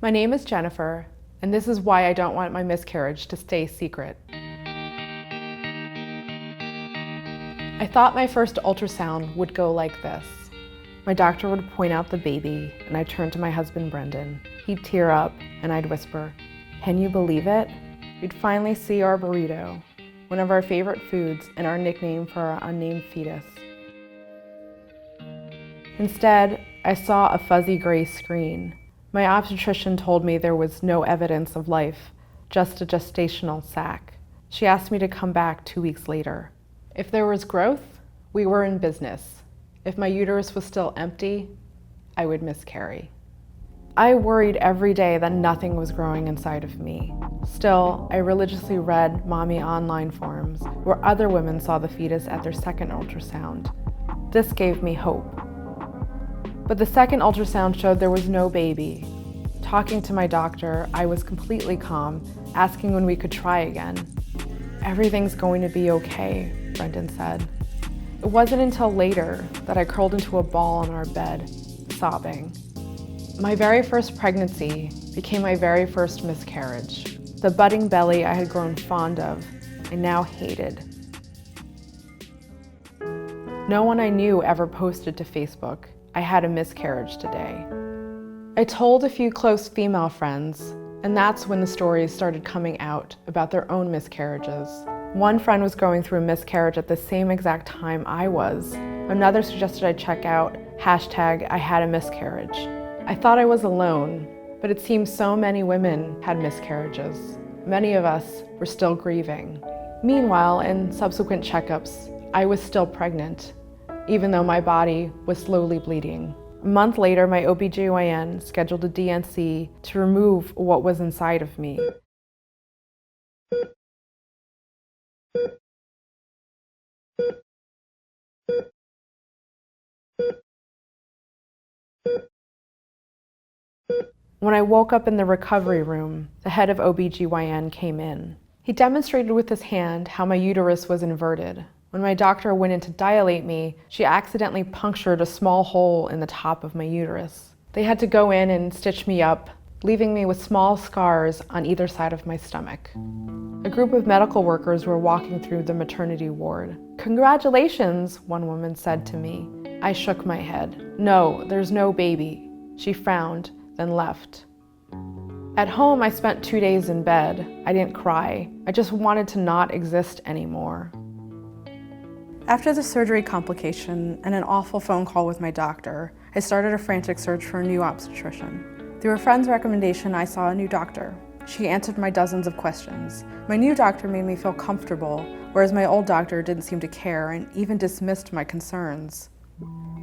My name is Jennifer, and this is why I don't want my miscarriage to stay secret. I thought my first ultrasound would go like this. My doctor would point out the baby, and I'd turn to my husband, Brendan. He'd tear up, and I'd whisper, "Can you believe it?" We'd finally see our burrito, one of our favorite foods and our nickname for our unnamed fetus. Instead, I saw a fuzzy gray screen. My obstetrician told me there was no evidence of life, just a gestational sac. She asked me to come back 2 weeks later. If there was growth, we were in business. If my uterus was still empty, I would miscarry. I worried every day that nothing was growing inside of me. Still, I religiously read mommy online forums where other women saw the fetus at their second ultrasound. This gave me hope. But the second ultrasound showed there was no baby. Talking to my doctor, I was completely calm, asking when we could try again. "Everything's going to be okay," Brendan said. It wasn't until later that I curled into a ball in our bed, sobbing. My very first pregnancy became my very first miscarriage. The budding belly I had grown fond of, I now hated. No one I knew ever posted to Facebook, "I had a miscarriage today." I told a few close female friends, and that's when the stories started coming out about their own miscarriages. One friend was going through a miscarriage at the same exact time I was. Another suggested I check out #IHadAMiscarriage. I thought I was alone, but it seems so many women had miscarriages. Many of us were still grieving. Meanwhile, in subsequent checkups, I was still pregnant, even though my body was slowly bleeding. A month later, my OBGYN scheduled a D&C to remove what was inside of me. When I woke up in the recovery room, the head of OBGYN came in. He demonstrated with his hand how my uterus was inverted. When my doctor went in to dilate me, she accidentally punctured a small hole in the top of my uterus. They had to go in and stitch me up, leaving me with small scars on either side of my stomach. A group of medical workers were walking through the maternity ward. "Congratulations," one woman said to me. I shook my head. "No, there's no baby." She frowned, then left. At home, I spent 2 days in bed. I didn't cry. I just wanted to not exist anymore. After the surgery complication and an awful phone call with my doctor, I started a frantic search for a new obstetrician. Through a friend's recommendation, I saw a new doctor. She answered my dozens of questions. My new doctor made me feel comfortable, whereas my old doctor didn't seem to care and even dismissed my concerns.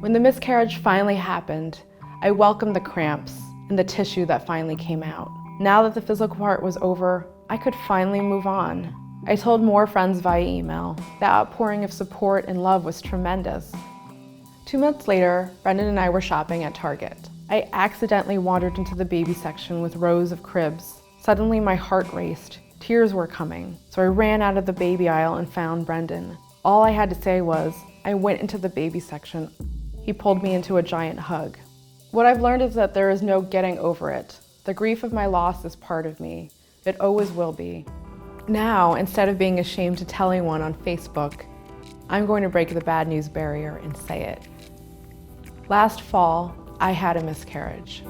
When the miscarriage finally happened, I welcomed the cramps and the tissue that finally came out. Now that the physical part was over, I could finally move on. I told more friends via email. The outpouring of support and love was tremendous. 2 months later, Brendan and I were shopping at Target. I accidentally wandered into the baby section with rows of cribs. Suddenly my heart raced. Tears were coming, so I ran out of the baby aisle and found Brendan. All I had to say was, I went into the baby section. He pulled me into a giant hug. What I've learned is that there is no getting over it. The grief of my loss is part of me. It always will be. Now, instead of being ashamed to tell anyone on Facebook, I'm going to break the bad news barrier and say it. Last fall, I had a miscarriage.